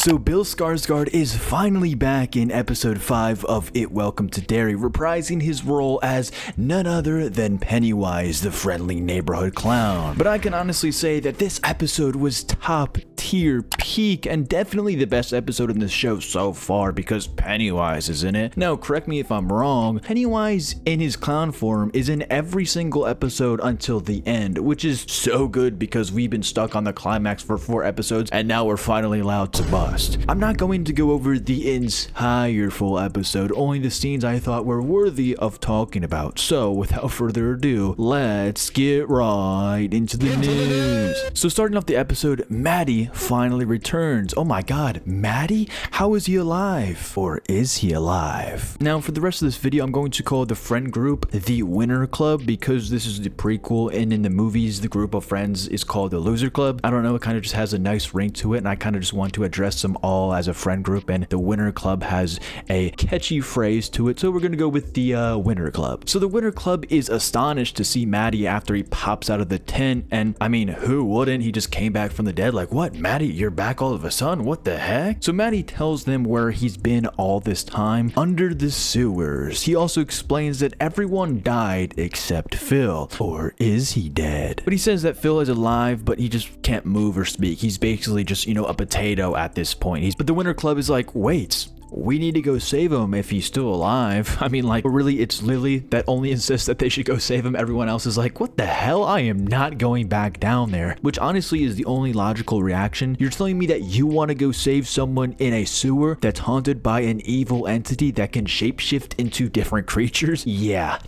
So Bill Skarsgård is finally back in episode 5 of It Welcome to Derry, reprising his role as none other than Pennywise, the friendly neighborhood clown. But I can honestly say that this episode was top tier, peak, and definitely the best episode in the show so far because Pennywise is in it. Now, correct me if I'm wrong, Pennywise in his clown form is in every single episode until the end, which is so good because we've been stuck on the climax for 4 episodes and now we're finally allowed to bust. I'm not going to go over the entire full episode, only the scenes I thought were worthy of talking about. So without further ado, let's get right into the news. So starting off the episode, Maddie finally returns. Oh my god, Maddie? How is he alive? Or is he alive? Now for the rest of this video, I'm going to call the friend group the Winner Club because this is the prequel, and in the movies, the group of friends is called the Loser Club. I don't know, it kind of just has a nice ring to it, and I kind of just want to address them all as a friend group, and the Winner Club has a catchy phrase to it, so we're gonna go with the Winner Club. So the Winner Club is astonished to see Maddie after he pops out of the tent, and I mean, who wouldn't? He just came back from the dead. Like, what, Maddie, you're back all of a sudden? What the heck? So Maddie tells them where he's been all this time, under the sewers. He also explains that everyone died except Phil. Or is he dead? But he says that Phil is alive, but he just can't move or speak. He's basically just, a potato at this point. But the Winter Club is like, wait, we need to go save him if he's still alive. I mean, like, really, it's Lily that only insists that they should go save him. Everyone else is like, what the hell? I am not going back down there. Which honestly is the only logical reaction. You're telling me that you want to go save someone in a sewer that's haunted by an evil entity that can shapeshift into different creatures? Yeah,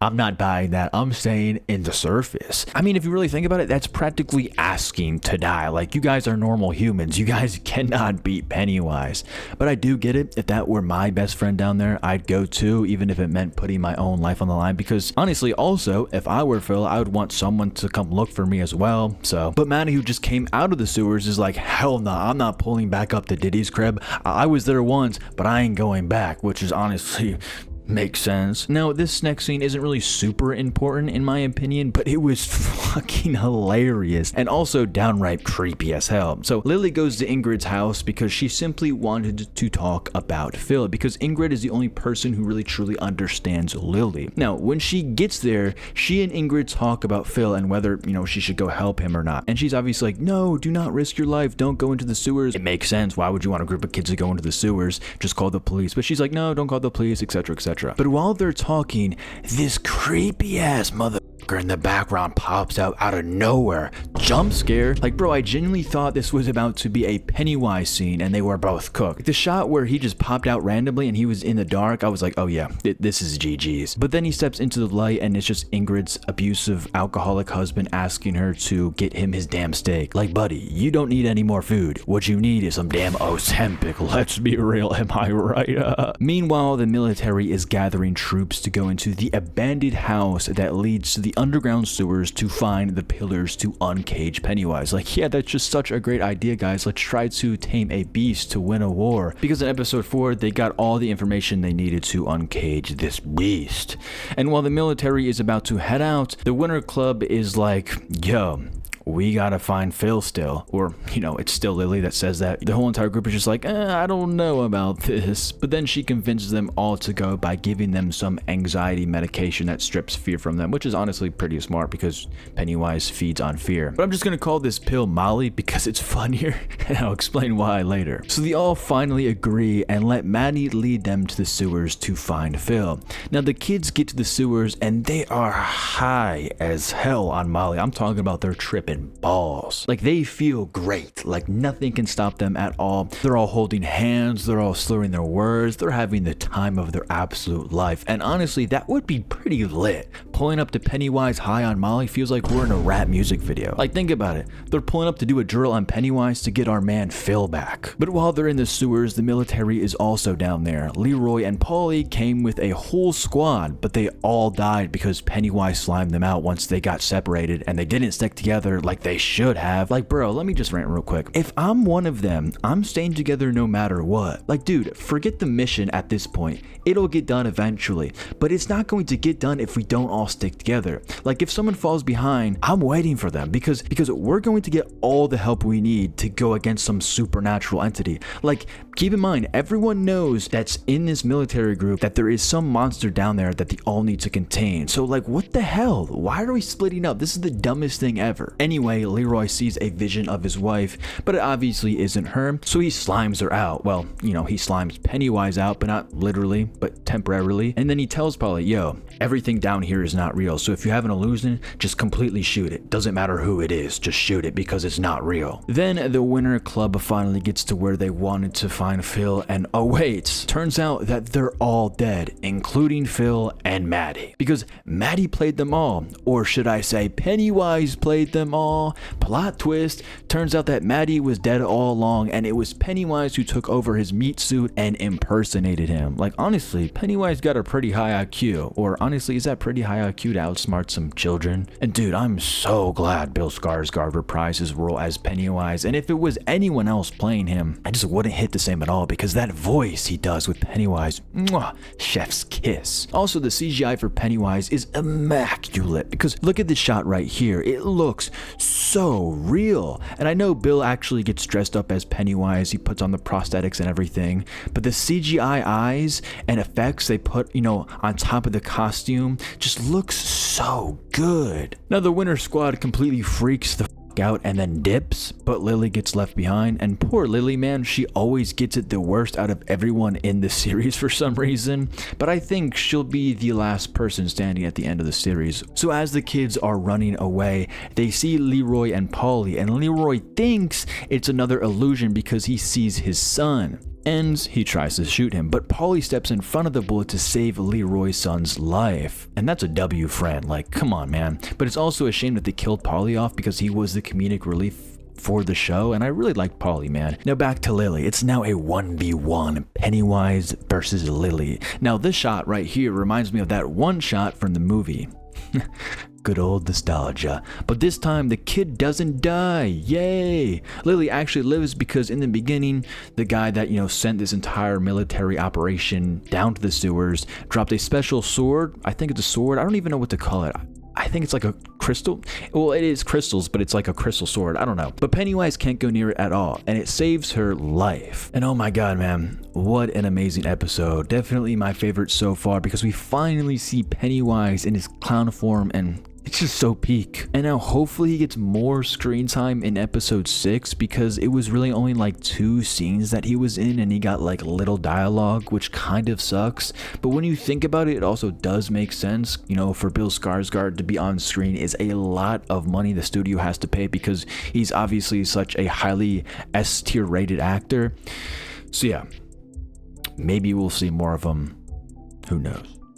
I'm not buying that. I'm staying in the surface. I mean, if you really think about it, that's practically asking to die. Like, you guys are normal humans. You guys cannot beat Pennywise. But I do get it. If that were my best friend down there, I'd go too, even if it meant putting my own life on the line, because honestly, also, if I were Phil, I would want someone to come look for me as well. So, but Maddie, who just came out of the sewers, is like, hell no, I'm not pulling back up to Diddy's crib. I was there once, but I ain't going back, which is honestly makes sense. Now, this next scene isn't really super important in my opinion, but it was fucking hilarious and also downright creepy as hell. So Lily goes to Ingrid's house because she simply wanted to talk about Phil, because Ingrid is the only person who really truly understands Lily. Now, when she gets there, she and Ingrid talk about Phil and whether, she should go help him or not. And she's obviously like, no, do not risk your life. Don't go into the sewers. It makes sense. Why would you want a group of kids to go into the sewers? Just call the police. But she's like, no, don't call the police, etc., etc. But while they're talking, this creepy ass motherfucker in the background pops out of nowhere. Jump scare. Like, bro, I genuinely thought this was about to be a Pennywise scene and they were both cooked. The shot where he just popped out randomly and he was in the dark, I was like, oh yeah, this is GG's. But then he steps into the light and it's just Ingrid's abusive alcoholic husband asking her to get him his damn steak. Like, buddy, you don't need any more food. What you need is some damn Ozempic. Let's be real, am I right? Meanwhile, the military is gathering troops to go into the abandoned house that leads to the underground sewers to find the pillars to uncage Pennywise. Like, yeah, that's just such a great idea, guys. Let's try to tame a beast to win a war. Because in episode 4, they got all the information they needed to uncage this beast. And while the military is about to head out, the Winter Club is like, yo, we gotta find Phil still. Or, it's still Lily that says that. The whole entire group is just like, I don't know about this. But then she convinces them all to go by giving them some anxiety medication that strips fear from them, which is honestly pretty smart because Pennywise feeds on fear. But I'm just gonna call this pill Molly because it's funnier, and I'll explain why later. So they all finally agree and let Maddie lead them to the sewers to find Phil. Now the kids get to the sewers and they are high as hell on Molly. I'm talking about they're tripping balls. Like, they feel great. Like, nothing can stop them at all. They're all holding hands. They're all slurring their words. They're having the time of their absolute life. And honestly, that would be pretty lit. Pulling up to Pennywise high on Molly feels like we're in a rap music video. Like, think about it. They're pulling up to do a drill on Pennywise to get our man Phil back. But while they're in the sewers, the military is also down there. Leroy and Paulie came with a whole squad, but they all died because Pennywise slimed them out once they got separated and they didn't stick together like they should have. Like, bro, let me just rant real quick. If I'm one of them, I'm staying together no matter what. Like, dude, forget the mission at this point. It'll get done eventually, but it's not going to get done if we don't all stick together. Like if someone falls behind, I'm waiting for them because we're going to get all the help we need to go against some supernatural entity. Like keep in mind, everyone knows that's in this military group that there is some monster down there that they all need to contain. So like what the hell? Why are we splitting up? This is the dumbest thing ever. Anyway, Leroy sees a vision of his wife, but it obviously isn't her, so he slimes her out. Well, you know, he slimes Pennywise out, but not literally, but temporarily. And then he tells Polly, yo, everything down here is not real, so if you have an illusion, just completely shoot it. Doesn't matter who it is, just shoot it because it's not real. Then the Winter Club finally gets to where they wanted to find Phil, and oh wait, turns out that they're all dead, including Phil and Maddie. Because Maddie played them all, or should I say Pennywise played them all. Plot twist, turns out that Maddie was dead all along, and it was Pennywise who took over his meat suit and impersonated him. Like honestly, Pennywise got a pretty high IQ, or honestly, is that pretty high IQ to outsmart some children? And dude, I'm so glad Bill Skarsgård reprised his role as Pennywise, and if it was anyone else playing him, I just wouldn't hit the same at all, because that voice he does with Pennywise, mwah, chef's kiss. Also, the CGI for Pennywise is immaculate, because look at this shot right here. It looks so real. And I know Bill actually gets dressed up as Pennywise, he puts on the prosthetics and everything, but the CGI eyes and effects they put, you know, on top of the costume just looks so good. Now the Winter Squad completely freaks the out and then dips, but Lily gets left behind, and poor Lily, man, she always gets it the worst out of everyone in the series for some reason, but I think she'll be the last person standing at the end of the series. So as the kids are running away, they see Leroy and Polly, and Leroy thinks it's another illusion because he sees his son. And he tries to shoot him, but Polly steps in front of the bullet to save Leroy's son's life. And that's a W, friend. Like, come on, man. But it's also a shame that they killed Polly off because he was the comedic relief for the show, and I really like Polly, man. Now back to Lily. It's now a 1v1, Pennywise versus Lily. Now this shot right here reminds me of that one shot from the movie. Good old nostalgia. But this time the kid doesn't die. Yay! Lily actually lives because in the beginning, the guy that, you know, sent this entire military operation down to the sewers dropped a special sword. I think it's a sword. I don't even know what to call it. I think it's like a crystal. Well, it is crystals, but it's like a crystal sword. I don't know. But Pennywise can't go near it at all, and it saves her life. And oh my god, man, what an amazing episode. Definitely my favorite so far because we finally see Pennywise in his clown form, and it's just so peak. And now hopefully he gets more screen time in episode 6 because it was really only like 2 scenes that he was in and he got like little dialogue, which kind of sucks. But when you think about it, it also does make sense. You know, for Bill Skarsgård to be on screen is a lot of money the studio has to pay because he's obviously such a highly S-tier rated actor. So yeah, maybe we'll see more of him. Who knows?